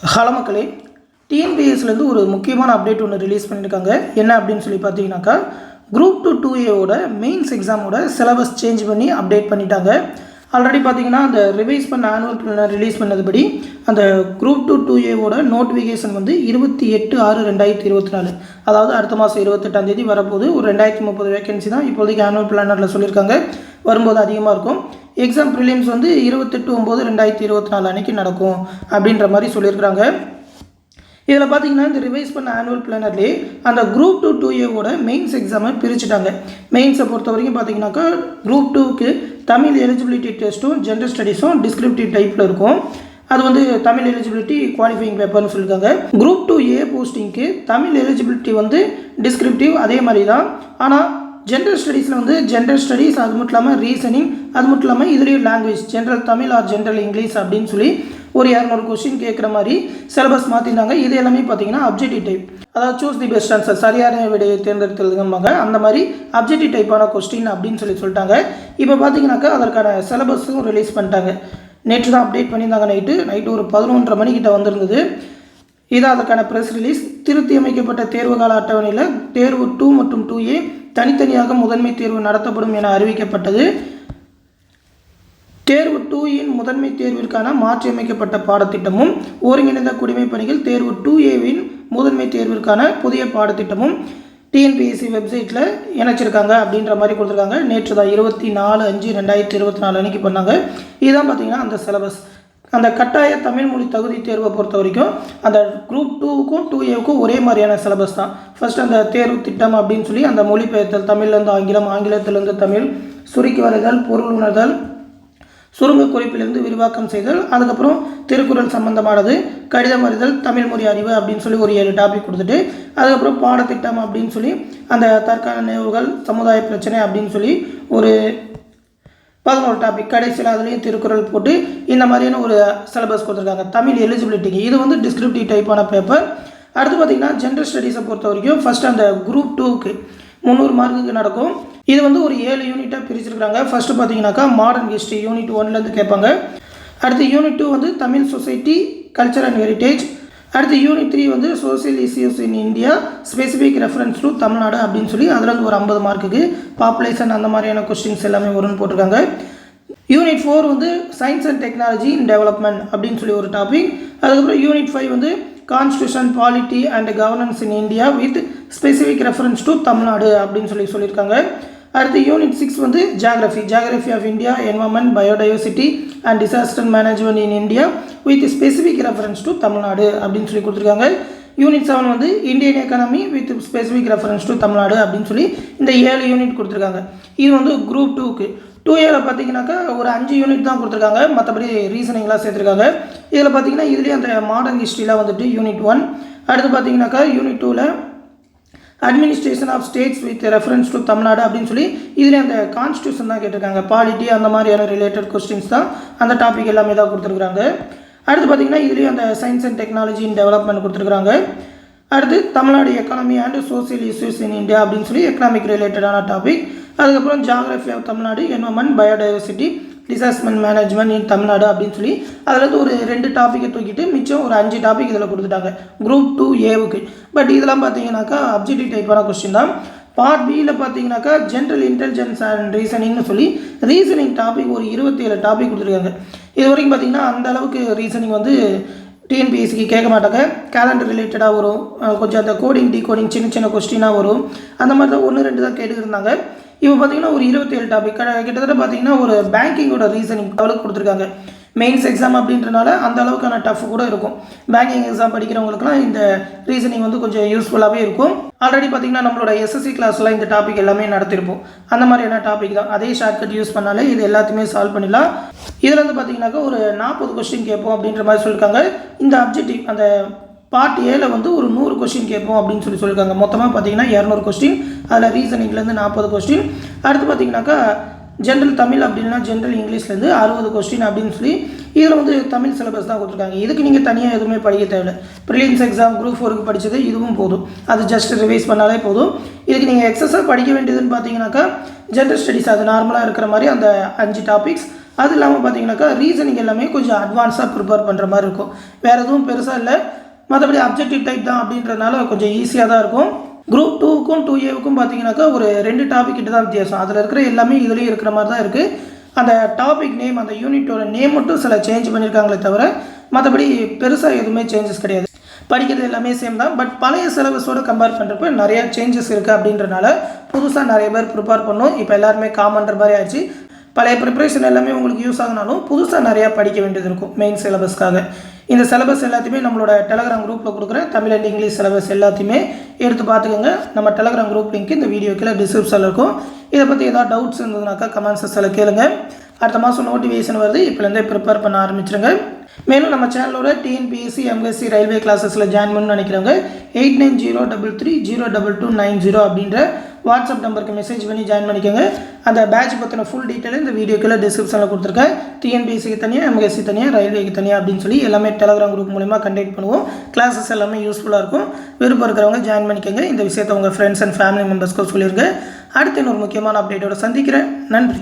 Hello மக்களே, டிஎன்பிஎஸ்லேருந்து ஒரு முக்கியமான அப்டேட் ஒன்று ரிலீஸ் பண்ணியிருக்காங்க. என்ன அப்படின்னு சொல்லி பார்த்தீங்கன்னாக்கா, குரூப் 2 2A மெயின்ஸ் எக்ஸாமோட சிலபஸ் சேஞ்ச் பண்ணி அப்டேட் பண்ணிட்டாங்க. ஆல்ரெடி பார்த்தீங்கன்னா அந்த ரிவைஸ் பண்ண ஆனுவல் பிளானர் ரிலீஸ் பண்ணதுபடி அந்த குரூப் 2 2A நோட்டிஃபிகேஷன் வந்து 28/6/2024, அதாவது அடுத்த மாதம் 28ஆம் தேதி வரப்போது. ஒரு 2030 வேகன்சி தான் இப்போதைக்கு ஆனுவல் பிளானரில் சொல்லியிருக்காங்க. வரும்போது அதிகமாக இருக்கும். எக்ஸாம் ப்ரிலிம்ஸ் வந்து 28/9/2024 அன்றைக்கி நடக்கும் அப்படின்ற மாதிரி சொல்லியிருக்கிறாங்க. இதில் பார்த்தீங்கன்னா இந்த ரிவைஸ் பண்ண ஆனுவல் பிளானர்லேயே அந்த குரூப் 2 2A மெயின்ஸ் எக்ஸாமை பிரிச்சுட்டாங்க. மெயின்ஸை பொறுத்த வரைக்கும் பார்த்தீங்கன்னாக்கா குரூப் 2க்கு தமிழ் எலிஜிபிலிட்டி டெஸ்ட்டும் ஜென்ரல் ஸ்டடீஸும் டிஸ்கிரிப்டிவ் டைப்பில் இருக்கும். அது வந்து தமிழ் எலிஜிபிலிட்டி குவாலிஃபையிங் பேப்பர்னு சொல்லியிருக்காங்க. குரூப் 2A போஸ்டிங்க்கு தமிழ் எலிஜிபிலிட்டி வந்து டிஸ்கிரிப்டிவ் அதே மாதிரி தான். ஆனால் ஜென்ரல் ஸ்டடீஸில் வந்து ஜென்ரல் ஸ்டடீஸ், அது மட்டும் இல்லாமல் ரீசனிங், அது மட்டும் இல்லாமல் இதுலேயும் language general Tamil or general English அப்படின்னு சொல்லி ஒரு 200 கொஸ்டின் கேட்குற மாதிரி சிலபஸ் மாற்றிருந்தாங்க. இது எல்லாமே பார்த்தீங்கன்னா அப்ஜெக்டிவ் டைப், அதாவது சூஸ் தி பெஸ்ட் ஆன்சர், சரியான விடையை தேர்ந்தெடுத்துருந்தாங்க. அந்த மாதிரி அப்ஜெக்டிவ் டைப்பான கொஸ்டின் அப்படின்னு சொல்லிட்டாங்க. இப்போ பார்த்தீங்கன்னாக்கா அதற்கான சிலபஸும் ரிலீஸ் பண்ணிட்டாங்க. நேற்று தான் அப்டேட் பண்ணியிருந்தாங்க. நைட்டு ஒரு 11:30 மணிக்கிட்ட வந்திருந்தது. இது அதற்கான ப்ரெஸ் ரிலீஸ். திருத்தி அமைக்கப்பட்ட தேர்வு கால அட்டவணையில் தேர்வு 2 மற்றும் 2A தனித்தனியாக முதன்மை தேர்வு நடத்தப்படும் என அறிவிக்கப்பட்டது. தேர்வு 2இன் முதன்மை தேர்விற்கான மாற்றியமைக்கப்பட்ட பாடத்திட்டமும் ஒருங்கிணைந்த குடிமைப் பணிகள் தேர்வு 2Aவின் முதன்மை தேர்விற்கான புதிய பாடத்திட்டமும் டிஎன்பிஎஸ்சி வெப்சைட்டில் இணைச்சிருக்காங்க அப்படின்ற மாதிரி கொடுத்துருக்காங்க. நேற்று தான் 24/5/2024 அன்றைக்கி பண்ணாங்க. இதுதான் பார்த்திங்கன்னா அந்த சிலபஸ். அந்த கட்டாய தமிழ் மொழி தகுதி தேர்வை பொறுத்த வரைக்கும் அந்த குரூப் 2க்கும் 2Aவுக்கும் ஒரே மாதிரியான சிலபஸ் தான். ஃபர்ஸ்ட் அந்த தேர்வு திட்டம் அப்படின்னு சொல்லி அந்த மொழிபெயர்த்தல், தமிழ்லேருந்து ஆங்கிலம், ஆங்கிலத்திலேருந்து தமிழ், சுருக்கி வரைதல், பொருள் உணர்தல், சுருங்க குறிப்பிலிருந்து விரிவாக்கம் செய்தல், அதுக்கப்புறம் திருக்குறள் சம்பந்தமானது, கடிதம் அறிதல், தமிழ் மொழி அறிவு அப்படின்னு சொல்லி ஒரு 7 டாபிக் கொடுத்துட்டு, அதுக்கப்புறம் பாடத்திட்டம் அப்படின்னு சொல்லி அந்த தற்கால நினைவுகள், சமுதாய பிரச்சனை அப்படின்னு சொல்லி ஒரு 11 டாபிக், கடைசியில் அதுலேயும் திருக்குறள் போட்டு இந்த மாதிரியான ஒரு சிலபஸ் கொடுத்துருக்காங்க தமிழ் எலிஜிபிலிட்டிக்கு. இது வந்து டிஸ்கிரிப்டிவ் டைப்பான பேப்பர். அடுத்து பார்த்திங்கன்னா ஜென்ரல் ஸ்டடீஸை பொறுத்த வரைக்கும் ஃபஸ்ட்டு அந்த குரூப் 2க்கு 300 மார்க்குக்கு நடக்கும். இது வந்து ஒரு 7 யூனிட்டாக பிரிச்சிருக்கிறாங்க. ஃபஸ்ட்டு பார்த்தீங்கன்னாக்கா மாடர்ன் ஹிஸ்ட்ரி யூனிட் 1லேருந்து கேட்பாங்க. அடுத்து யூனிட் 2 வந்து Tamil society, culture and heritage. அடுத்து யூனிட் 3 வந்து social issues in India, specific reference to Tamil Nadu அப்படின்னு சொல்லி அதில் வந்து ஒரு 50 மார்க்குக்கு பாப்புலேஷன் அந்த மாதிரியான கொஸ்டின்ஸ் எல்லாமே வரும்னு போட்டிருக்காங்க. யூனிட் 4 வந்து science and technology in development அப்படின்னு சொல்லி ஒரு டாபிக். அதுக்கப்புறம் யூனிட் 5 வந்து constitution, polity and governance in India with specific reference to Tamil Nadu அப்படின்னு சொல்லியிருக்காங்க. அடுத்து யூனிட் 6 வந்து geography of India, environment, biodiversity and disaster management in India with specific reference to Tamil Nadu அப்படின்னு சொல்லி கொடுத்துருக்காங்க. யூனிட் 7 வந்து Indian economy with specific reference to Tamil Nadu அப்படின்னு சொல்லி இந்த 7 யூனிட் கொடுத்துருக்காங்க. இது வந்து குரூப் 2க்கு. 2Aவில் பார்த்தீங்கன்னாக்கா ஒரு 5 யூனிட் தான் கொடுத்துருக்காங்க, மற்றபடி ரீசனிங்லாம் சேர்த்துருக்காங்க. இதில் பார்த்தீங்கன்னா இதுலேயே அந்த மாடர்ன் ஹிஸ்ட்ரியில் வந்துட்டு யூனிட் 1. அடுத்து பார்த்தீங்கன்னாக்கா யூனிட் 2ல் administration of states with reference to Tamil Nadu அப்படின்னு சொல்லி இதுலேயே அந்த கான்ஸ்டியூஷன் தான் கேட்டிருக்காங்க. பாலிட்டி அந்த மாதிரியான ரிலேட்டட் கொஸ்டின்ஸ் தான், அந்த டாபிக் எல்லாமே தான் கொடுத்துருக்குறாங்க. அடுத்து பார்த்திங்கன்னா இதுலேயும் அந்த science and technology in development கொடுத்துருக்குறாங்க. அடுத்து Tamil Nadu economy and social issues in India அப்படின்னு சொல்லி எக்கனாமிக் ரிலேட்டடான டாபிக். அதுக்கப்புறம் geography of Tamil Nadu, environment, biodiversity, disaster management in Tamil Nadu அப்படின்னு சொல்லி அதில் ஒரு 2 டாப்பிக்கை தூக்கிட்டு மிச்சம் ஒரு 5 டாபிக் இதில் கொடுத்துட்டாங்க குரூப் 2Aவுக்கு. பட் இதெல்லாம் பார்த்தீங்கன்னாக்கா அப்ஜெக்டிவ் டைப்பான கொஸ்டின் தான். பார்ட் பியில் பார்த்தீங்கன்னாக்கா ஜென்ரல் இன்டெலிஜென்ஸ் அண்ட் ரீசனிங்னு சொல்லி ரீசனிங் டாபிக் ஒரு 27 டாபிக் கொடுத்துருக்காங்க. இது வரைக்கும் பார்த்தீங்கன்னா அந்த அளவுக்கு ரீசனிங் வந்து டிஎன்பிஎஸ்சிக்கு கேட்க மாட்டாங்க. கேலண்டர் ரிலேட்டடாக வரும், கொஞ்சம் அந்த கோடிங் டீகோடிங் சின்ன சின்ன கொஸ்டினாக வரும். அந்த மாதிரி தான் 1-2 தான் கேட்டுக்கிருந்தாங்க. இப்போ பார்த்தீங்கன்னா ஒரு 27 டாபிக், கிட்டத்தட்ட பார்த்தீங்கன்னா ஒரு பேங்கிங்கோட ரீசனிங் அளவுக்கு கொடுத்துருக்காங்க. மெயின்ஸ் எக்ஸாம் அப்படின்றனால அந்த அளவுக்கான டஃப் கூட இருக்கும். பேங்கிங் எக்ஸாம் படிக்கிறவங்களுக்குலாம் இந்த ரீசனிங் வந்து கொஞ்சம் யூஸ்ஃபுல்லாகவே இருக்கும். ஆல்ரெடி பார்த்தீங்கன்னா நம்மளோட எஸ்எஸ்சி கிளாஸில் இந்த டாபிக் எல்லாமே நடத்திருப்போம். அந்த மாதிரியான டாபிக் தான். அதே ஷார்ட்கட் யூஸ் பண்ணாலே இது எல்லாத்தையுமே சால்வ் பண்ணிடலாம். இதில் வந்து பார்த்தீங்கன்னாக்கா ஒரு 40 கொஸ்டின் கேட்போம் அப்படின்ற மாதிரி சொல்லியிருக்காங்க. இந்த அப்ஜெக்டிவ் அந்த பார்ட் ஏல வந்து ஒரு 100 கொஸ்டின் கேட்போம் அப்படின்னு சொல்லியிருக்காங்க. மொத்தமாக பார்த்தீங்கன்னா 200 கொஸ்டின், அதில் ரீசனிங்லேருந்து 40 கொஸ்டின். அடுத்து பார்த்தீங்கன்னாக்கா ஜென்ரல் தமிழ் அப்படின்னா ஜென்ரல் இங்கிலீஷ்லேருந்து 60 கொஸ்டின் அப்படின்னு சொல்லி இதில் வந்து தமிழ் சிலபஸ் தான் கொடுத்துருக்காங்க. இதுக்கு நீங்கள் தனியாக எதுவுமே படிக்க தேவையில்லை. ப்ரிலிம்ஸ் எக்ஸாம் குரூப் 4க்கு படித்தது இதுவும் போதும். அது ஜஸ்ட் ரிவைஸ் பண்ணாலே போதும். இதுக்கு நீங்கள் எக்ஸஸாக படிக்க வேண்டியதுன்னு பார்த்தீங்கன்னாக்கா ஜென்ரல் ஸ்டடீஸ், அது நார்மலாக இருக்கிற மாதிரி அந்த 5 டாபிக்ஸ். அது இல்லாமல் பார்த்தீங்கன்னாக்கா ரீசனிங் எல்லாமே கொஞ்சம் அட்வான்ஸாக ப்ரிப்பேர் பண்ணுற மாதிரி இருக்கும். வேறு எதுவும் பெருசாக இல்லை, மற்றபடி அப்ஜெக்டிவ் டைப் தான் அப்படின்றதுனால கொஞ்சம் ஈஸியாக தான் இருக்கும். குரூப் 2க்கும் 2Aவுக்கும் பார்த்தீங்கன்னாக்கா ஒரு 2 டாபிக் கிட்ட தான் வித்தியாசம். அதில் இருக்கிற எல்லாமே இதுலேயும் இருக்கிற மாதிரி தான் இருக்குது. அந்த டாபிக் நேம், அந்த யூனிட்டோட நேம் மட்டும் சில சேஞ்ச் பண்ணியிருக்காங்களே தவிர மற்றபடி பெருசாக எதுவுமே சேஞ்சஸ் கிடையாது. படிக்கிறது எல்லாமே சேம் தான். பட் பழைய சிலபஸோடு கம்பேர் பண்ணுறப்ப நிறையா சேஞ்சஸ் இருக்குது அப்படின்றனால புதுசாக நிறைய பேர் ப்ரிப்பேர் பண்ணோம். இப்போ எல்லாருமே காமன்ற மாதிரி ஆயிடுச்சு. பழைய ப்ரிப்பரேஷன் எல்லாமே உங்களுக்கு யூஸ் ஆகினாலும் புதுசாக நிறையா படிக்க வேண்டியது இருக்கும் மெயின் சிலபஸ்க்காக. இந்த சிலபஸ் எல்லாத்தையுமே நம்மளோட டெலகிராம் குரூப்பில் கொடுக்குறேன். தமிழ் அண்ட் இங்கிலீஷ் சிலபஸ் எல்லாத்தையுமே எடுத்து பார்த்துக்கோங்க. நம்ம டெலகிராம் குரூப் லிங்க் இந்த வீடியோக்கில் டிஸ்கிரிப்ஷனில் இருக்கும். இதை பற்றி ஏதாவது டவுட்ஸ் இருந்ததுனாக்கா கமெண்ட் செக்ஷனில் கேளுங்க. அடுத்த மாதம் நோட்டிஃபிகேஷன் வருது, இப்போலேருந்தே ப்ரிப்பேர் பண்ண ஆரம்பிச்சிருங்க. மேலும் நம்ம சேனலோட டிஎன்பிஎஸ்சி எம்எஸ்சி ரயில்வே கிளாஸஸில் ஜாயின் பண்ணணும்னு நினைக்கிறவங்க 8903322990 அப்படின்ற வாட்ஸ்அப் நம்பருக்கு மெசேஜ் பண்ணி ஜாயின் பண்ணிக்கோங்க. அந்த பேட்ச் பற்றின ஃபுல் டீட்டெயில் இந்த வீடியோக்குள்ள டிஸ்கிரிப்ஷனில் கொடுத்துருக்கேன். டிஎன்பிஎஸ்சிக்கு தனியாக, எம்எஸ்சி தனியாக, ரயில்வேக்கு தனியாக அப்படின்னு சொல்லி எல்லாமே டெலகிராம் குரூப் மூலிமா கண்டக்ட் பண்ணுவோம். கிளாஸஸ் எல்லாமே யூஸ்ஃபுல்லாக இருக்கும். விருப்பம் இருக்கிறவங்க ஜாயின் பண்ணிக்கோங்க. இந்த விஷயத்தை உங்கள் ஃப்ரெண்ட்ஸ் அண்ட் ஃபேமிலி மெம்பர்ஸ்க்கு சொல்லிடுங்க. அடுத்து இன்னொரு முக்கியமான அப்டேட்டோட சந்திக்கிறேன். நன்றி.